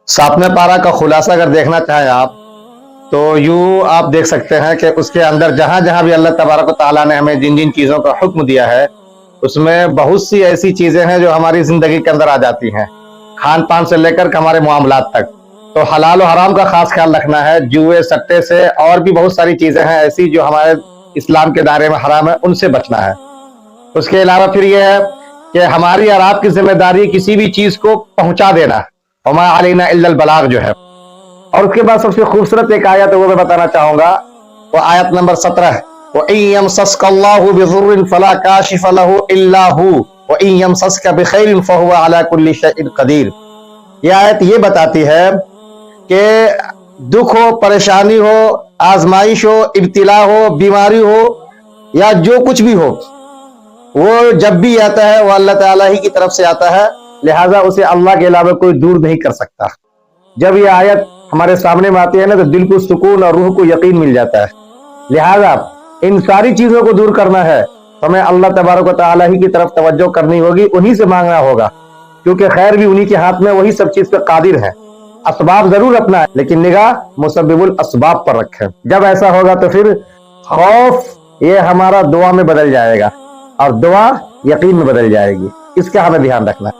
सातवें पारा का खुलासा अगर देखना चाहें आप, तो यूं आप देख सकते हैं कि उसके अंदर जहां जहां भी अल्लाह तबारक व तआला ने हमें जिन जिन चीजों का हुक्म दिया है, उसमें बहुत सी ऐसी चीजें हैं जो हमारी जिंदगी के अंदर आ जाती हैं, खान पान से लेकर के हमारे मामलात तक। तो हलाल और हराम का खास ख्याल रखना है। जुए सट्टे से और भी बहुत सारी चीजें हैं ऐसी जो हमारे इस्लाम के दायरे में हराम है, उनसे बचना है। उसके अलावा फिर यह है कि हमारी और आपकी जिम्मेदारी किसी भी चीज को पहुंचा देना, वमा अलैना इल्लल बलाग जो है। और उसके बाद सबसे खूबसूरत एक आयत है वो मैं बताना चाहूंगा, वो आयत नंबर 17 व इन यमसस्कल्लाहु बिज़ुर्रिन फला काशिफ लहु इल्ला हु व इन यमसस्का बिखैरिन फहुवा अला कुल्लि शैइन कदीर। यह आयत ये बताती है कि दुख हो, परेशानी हो, आजमाइश हो, इब्तिला हो, बीमारी हो या जो कुछ भी हो, वो जब भी आता है वो अल्लाह ताला ही की तरफ से आता है, लिहाजा उसे अल्लाह के अलावा कोई दूर नहीं कर सकता। जब ये आयत हमारे सामने में आती है ना, तो दिल को सुकून और रूह को यकीन मिल जाता है। लिहाजा इन सारी चीजों को दूर करना है तो हमें अल्लाह तबारक व तआला ही की तरफ तवज्जो करनी होगी, उन्हीं से मांगना होगा, क्योंकि खैर भी उन्हीं के हाथ में, वही सब चीज पे कादिर है। असबाब जरूर अपना है, लेकिन निगाह मुसब्बिबुल असबाब पर रखें। जब ऐसा होगा तो फिर खौफ ये हमारा दुआ में बदल जाएगा और दुआ यकीन में बदल जाएगी। इसका हमें ध्यान रखना है।